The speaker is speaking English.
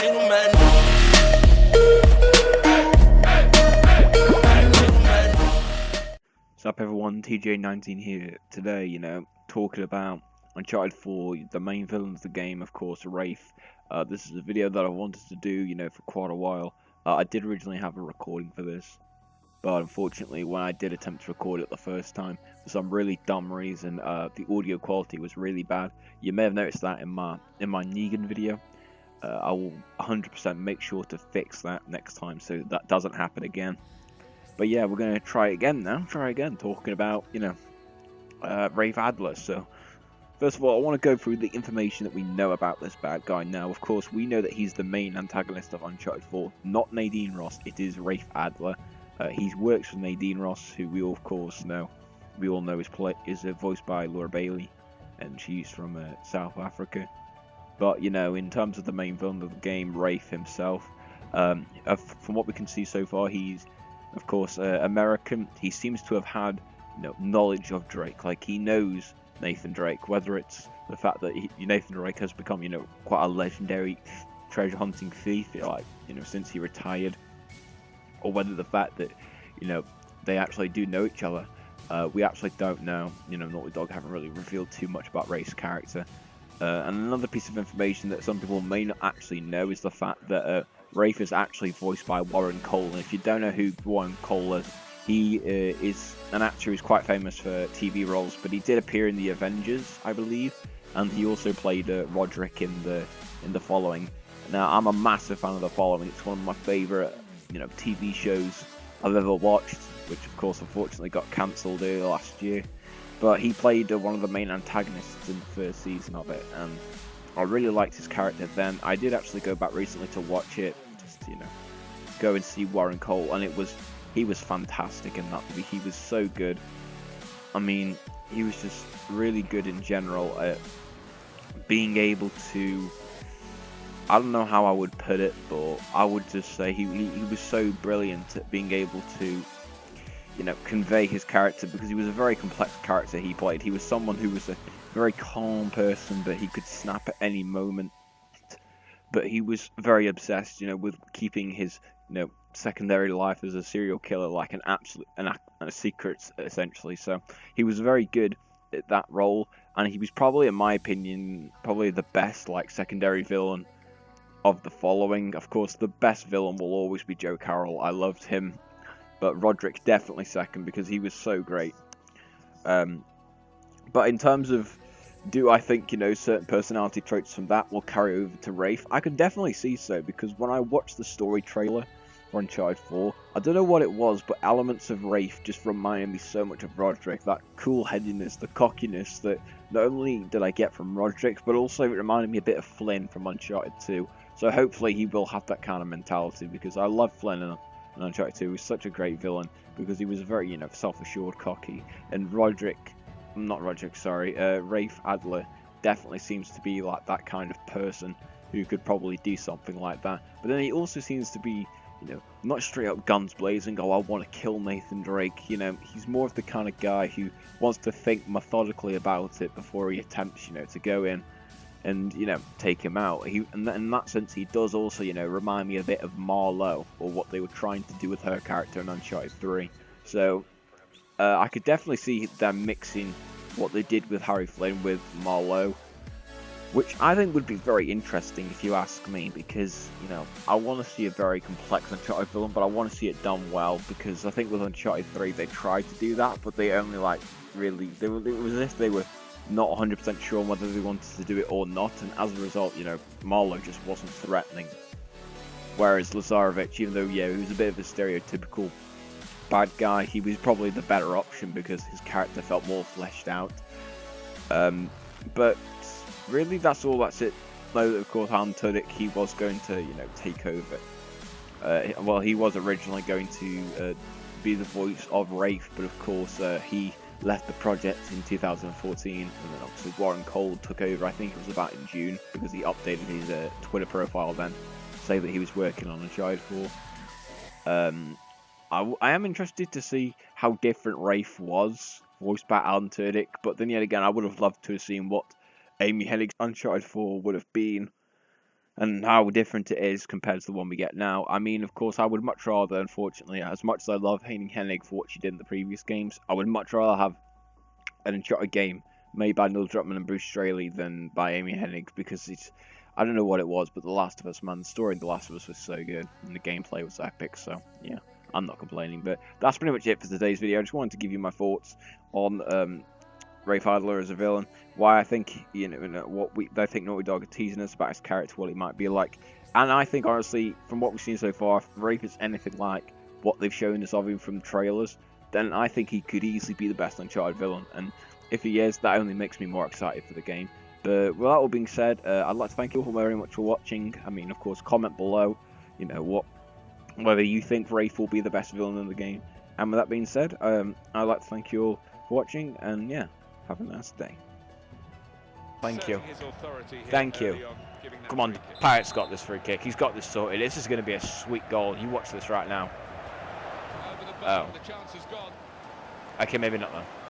What's up everyone, TJ19 here. Today, talking about Uncharted 4, the main villain of the game, of course, Rafe. This is a video that I wanted to do, for quite a while. I did originally have a recording for this, but unfortunately when I did attempt to record it the first time, for some really dumb reason, the audio quality was really bad. You may have noticed that in my Negan video. I will 100% make sure to fix that next time so that doesn't happen again. But yeah, we're going to try again now. Talking about, Rafe Adler. So, first of all, I want to go through the information that we know about this bad guy. Now, of course, we know that he's the main antagonist of Uncharted 4. Not Nadine Ross, it is Rafe Adler. He works for Nadine Ross, who we all, of course, know. We all know is voiced by Laura Bailey, and she's from South Africa. But, in terms of the main villain of the game, Rafe himself, from what we can see so far, he's of course American. He seems to have had knowledge of Drake. Like, he knows Nathan Drake, whether it's the fact that Nathan Drake has become quite a legendary treasure hunting thief, since he retired, or whether the fact that they actually do know each other. We actually don't know. Naughty Dog haven't really revealed too much about Rafe's character. And another piece of information that some people may not actually know is the fact that Rafe is actually voiced by Warren Cole. And if you don't know who Warren Cole is, he is an actor who's quite famous for TV roles, but he did appear in The Avengers, I believe, and he also played Roderick in the Following. Now, I'm a massive fan of The Following. It's one of my favourite TV shows I've ever watched, which of course unfortunately got cancelled earlier last year. But he played one of the main antagonists in the first season of it, and I really liked his character then. I did actually go back recently to watch it, just to, go and see Warren Cole, and he was fantastic in that movie. He was so good. I mean, he was just really good in general at being able to, I don't know how I would put it, but I would just say he was so brilliant at being able to convey his character, because he was a very complex character he played. He was someone who was a very calm person, but he could snap at any moment. But he was very obsessed, with keeping his, secondary life as a serial killer like a secret, essentially. So he was very good at that role, and he was probably, in my opinion, probably the best, secondary villain of The Following. Of course, the best villain will always be Joe Carroll. I loved him. But Roderick definitely second, because he was so great. But in terms of, do I think, certain personality traits from that will carry over to Rafe? I can definitely see so, because when I watched the story trailer for Uncharted 4, I don't know what it was, but elements of Rafe just reminded me so much of Roderick. That cool-headedness, the cockiness that not only did I get from Roderick, but also it reminded me a bit of Flynn from Uncharted 2. So hopefully he will have that kind of mentality, because I love Flynn and Uncharted 2 was such a great villain, because he was very, self-assured, cocky, and Rafe Adler definitely seems to be like that kind of person who could probably do something like that. But then he also seems to be, not straight up guns blazing, I want to kill Nathan Drake. He's more of the kind of guy who wants to think methodically about it before he attempts, to go in and take him out. And in that sense, he does also remind me a bit of Marlowe, or what they were trying to do with her character in Uncharted 3. So I could definitely see them mixing what they did with Harry Flynn with Marlowe, which I think would be very interesting if you ask me, because I want to see a very complex Uncharted villain, but I want to see it done well, because I think with Uncharted 3 they tried to do that, but they only it was as if they were not 100% sure on whether they wanted to do it or not, and as a result, Marlowe just wasn't threatening. Whereas Lazaravic, even though, he was a bit of a stereotypical bad guy, he was probably the better option because his character felt more fleshed out. But really, that's it. Though, of course, Alan Tudyk, he was going to, take over. Well, he was originally going to be the voice of Rafe, but of course, he left the project in 2014, and then obviously Warren Cole took over. I think it was about in June, because he updated his Twitter profile then to say that he was working on Uncharted 4. I am interested to see how different Rafe was, voiced by Alan Tudyk, but then yet again, I would have loved to have seen what Amy Hennig's Uncharted 4 would have been. and how different it is compared to the one we get now. I mean, of course, I would much rather, unfortunately, as much as I love Hayden Hennig for what she did in the previous games, I would much rather have an Uncharted game made by Neil Druckmann and Bruce Straley than by Amy Hennig, because I don't know what it was, but The Last of Us, man, the story in The Last of Us was so good, and the gameplay was epic, so yeah, I'm not complaining. But that's pretty much it for today's video. I just wanted to give you my thoughts on Rafe Adler as a villain, why I think, I think Naughty Dog are teasing us about his character, what he might be like, and I think, honestly, from what we've seen so far, if Rafe is anything like what they've shown us of him from trailers, then I think he could easily be the best Uncharted villain, and if he is, that only makes me more excited for the game. But with that all being said, I'd like to thank you all very much for watching. I mean, of course, comment below, whether you think Rafe will be the best villain in the game. And with that being said, I'd like to thank you all for watching, and yeah, have a nice day. Thank you. Thank you. Come on, Pirates got this free kick. He's got this sorted. This is going to be a sweet goal. You watch this right now. Oh. Okay, maybe not though.